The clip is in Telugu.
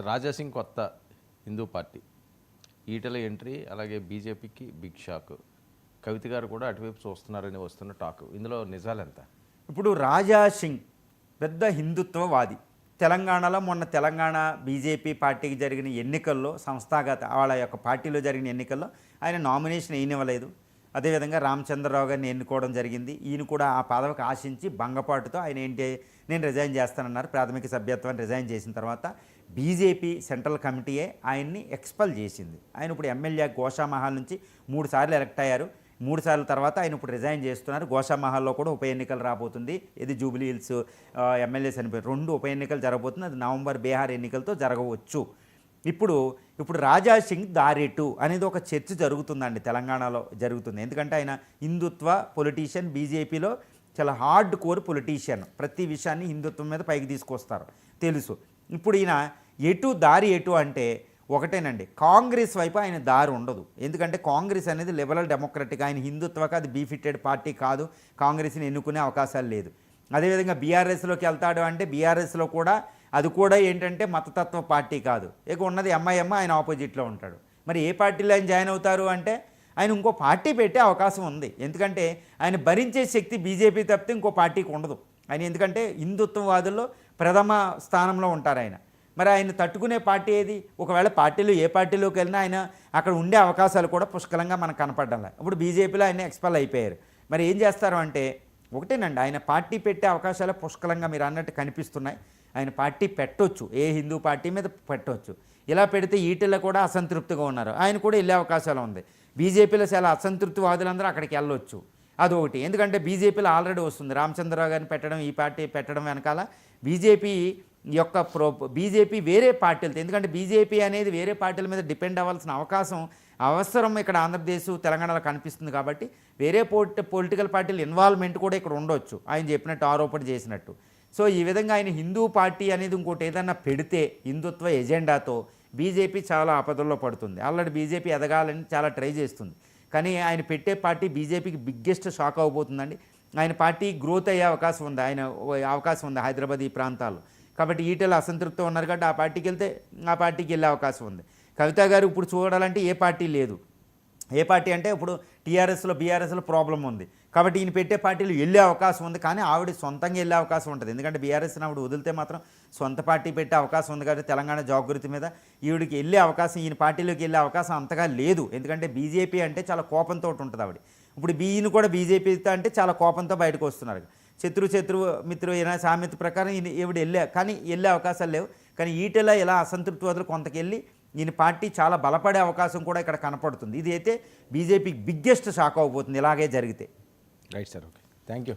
రాజాసింగ్ కొత్త హిందూ పార్టీ, ఈటల ఎంట్రీ, అలాగే బీజేపీకి బిగ్ షాక్. కవిత గారు కూడా అటువైపు చూస్తున్నారని వస్తున్న టాక్. ఇందులో నిజాలెంత? ఇప్పుడు రాజా సింగ్ పెద్ద హిందుత్వవాది. తెలంగాణలో మొన్న తెలంగాణ బీజేపీ పార్టీకి జరిగిన ఎన్నికల్లో, సంస్థాగత వాళ్ళ యొక్క పార్టీలో జరిగిన ఎన్నికల్లో ఆయన నామినేషన్ వేయనివ్వలేదు. అదేవిధంగా రామచంద్రరావు గారిని ఎన్నుకోవడం జరిగింది. ఈయన కూడా ఆ పదవికి ఆశించి భంగపాటుతో ఆయన ఏంటి, నేను రిజైన్ చేస్తానన్నారు. ప్రాథమిక సభ్యత్వాన్ని రిజైన్ చేసిన తర్వాత బీజేపీ సెంట్రల్ కమిటీయే ఆయన్ని ఎక్స్పల్ చేసింది. ఆయన ఇప్పుడు ఎమ్మెల్యే గోషామహల్ నుంచి 3 సార్లు ఎలక్ట్ అయ్యారు. 3 సార్ల తర్వాత ఆయన ఇప్పుడు రిజైన్ చేస్తున్నారు. గోషామహల్లో కూడా ఉప ఎన్నికలు రాబోతుంది. ఇది జూబ్లీ హిల్స్ ఎమ్మెల్యే చనిపోయి 2 ఉప ఎన్నికలు జరగబోతుంది. అది నవంబర్ బీహార్ ఎన్నికలతో జరగవచ్చు. ఇప్పుడు రాజా సింగ్ దారేటు అనేది ఒక చర్చ జరుగుతుందండి, తెలంగాణలో జరుగుతుంది. ఎందుకంటే ఆయన హిందుత్వ పొలిటీషియన్, బీజేపీలో చాలా హార్డ్ కోర్ పొలిటీషియన్. ప్రతి విషయాన్ని హిందుత్వం మీద పైకి తీసుకొస్తారు, తెలుసు. ఇప్పుడు ఈయన దారి ఎటు అంటే ఒకటేనండి, కాంగ్రెస్ వైపు ఆయన దారి ఉండదు. ఎందుకంటే కాంగ్రెస్ అనేది లిబరల్ డెమోక్రటిక్, ఆయన హిందుత్వకు అది బీఫిటెడ్ పార్టీ కాదు. కాంగ్రెస్ని ఎన్నుకునే అవకాశాలు లేదు. అదేవిధంగా బీఆర్ఎస్లోకి వెళ్తాడు అంటే బీఆర్ఎస్లో కూడా అది కూడా ఏంటంటే మతతత్వ పార్టీ కాదు. ఇక ఉన్నది ఎంఐఎం, ఆయన ఆపోజిట్లో ఉంటాడు. మరి ఏ పార్టీలో ఆయన జాయిన్ అవుతారు అంటే ఆయన ఇంకో పార్టీ పెట్టే అవకాశం ఉంది. ఎందుకంటే ఆయన భరించే శక్తి బీజేపీ తప్పితే ఇంకో పార్టీకి ఉండదు. ఆయన ఎందుకంటే హిందుత్వవాదుల్లో ప్రథమ స్థానంలో ఉంటారు ఆయన. మరి ఆయన తట్టుకునే పార్టీ ఏది? ఒకవేళ పార్టీలో ఏ పార్టీలోకి వెళ్ళినా ఆయన అక్కడ ఉండే అవకాశాలు కూడా పుష్కలంగా మనకు కనపడ్డాలి. ఇప్పుడు బీజేపీలో ఆయన ఎక్స్పెల్ అయిపోయారు. మరి ఏం చేస్తారు అంటే ఒకటేనండి, ఆయన పార్టీ పెట్టే అవకాశాలు పుష్కలంగా మీరు అన్నట్టు కనిపిస్తున్నాయి. ఆయన పార్టీ పెట్టవచ్చు, ఏ హిందూ పార్టీ మీద పెట్టవచ్చు. ఇలా పెడితే ఈటెల్లో కూడా అసంతృప్తిగా ఉన్నారు, ఆయన కూడా వెళ్ళే అవకాశాలు ఉంది. బీజేపీలో చాలా అసంతృప్తి వాదులందరూ అక్కడికి వెళ్ళొచ్చు, అదొకటి. ఎందుకంటే బీజేపీలో ఆల్రెడీ వస్తుంది రామచంద్రరావు గారిని పెట్టడం, ఈ పార్టీ పెట్టడం వెనకాల బీజేపీ యొక్క బీజేపీ వేరే పార్టీలతో, ఎందుకంటే బీజేపీ అనేది వేరే పార్టీల మీద డిపెండ్ అవ్వాల్సిన అవసరం ఇక్కడ ఆంధ్రప్రదేశ్ తెలంగాణలో కనిపిస్తుంది. కాబట్టి వేరే పొలిటికల్ పార్టీల ఇన్వాల్వ్మెంట్ కూడా ఇక్కడ ఉండొచ్చు, ఆయన చెప్పినట్టు, ఆరోపణ చేసినట్టు. సో ఈ విధంగా ఆయన హిందూ పార్టీ అనేది ఇంకోటి ఏదన్నా పెడితే హిందుత్వ ఎజెండాతో బీజేపీ చాలా ఆపదల్లో పడుతుంది. ఆల్రెడీ బీజేపీ ఎదగాలని చాలా ట్రై చేస్తుంది. కానీ ఆయన పెట్టే పార్టీ బీజేపీకి బిగ్గెస్ట్ షాక్ అవబోతుందండి. ఆయన పార్టీ గ్రోత్ అయ్యే అవకాశం ఉంది హైదరాబాద్ ఈ ప్రాంతాల్లో. కాబట్టి ఈటెలు అసంతృప్తితో ఉన్నారు కాబట్టి ఆ పార్టీకి వెళ్తే ఆ పార్టీకి వెళ్ళే అవకాశం ఉంది. కవిత గారు ఇప్పుడు చూడాలంటే ఏ పార్టీ లేదు. ఏ పార్టీ అంటే ఇప్పుడు టీఆర్ఎస్లో బీఆర్ఎస్లో ప్రాబ్లం ఉంది కాబట్టి ఈయన పెట్టే పార్టీలు వెళ్ళే అవకాశం ఉంది. కానీ ఆవిడ సొంతంగా వెళ్ళే అవకాశం ఉంటుంది. ఎందుకంటే బీఆర్ఎస్ని ఆవిడ వదిలితే మాత్రం సొంత పార్టీ పెట్టే అవకాశం ఉంది. కాబట్టి తెలంగాణ జాగృతి మీద ఈవిడికి వెళ్ళే అవకాశం, ఈయన పార్టీలోకి వెళ్ళే అవకాశం అంతగా లేదు. ఎందుకంటే బీజేపీ అంటే చాలా కోపంతో ఉంటుంది ఆవిడ. ఇప్పుడు ఈయన కూడా బీజేపీతో అంటే చాలా కోపంతో బయటకు వస్తున్నారు. శత్రు మిత్రు అయినా సామెత ప్రకారం ఈవిడ వెళ్ళే అవకాశాలు లేవు. కానీ ఈటెలా ఇలా అసంతృప్తి వదులు కొంతకెళ్ళి ఈయన పార్టీ చాలా బలపడే అవకాశం కూడా ఇక్కడ కనపడుతుంది. ఇది అయితే బీజేపీకి బిగ్గెస్ట్ షాక్ అవబోతుంది ఇలాగే జరిగితే. Right sir, okay, thank you.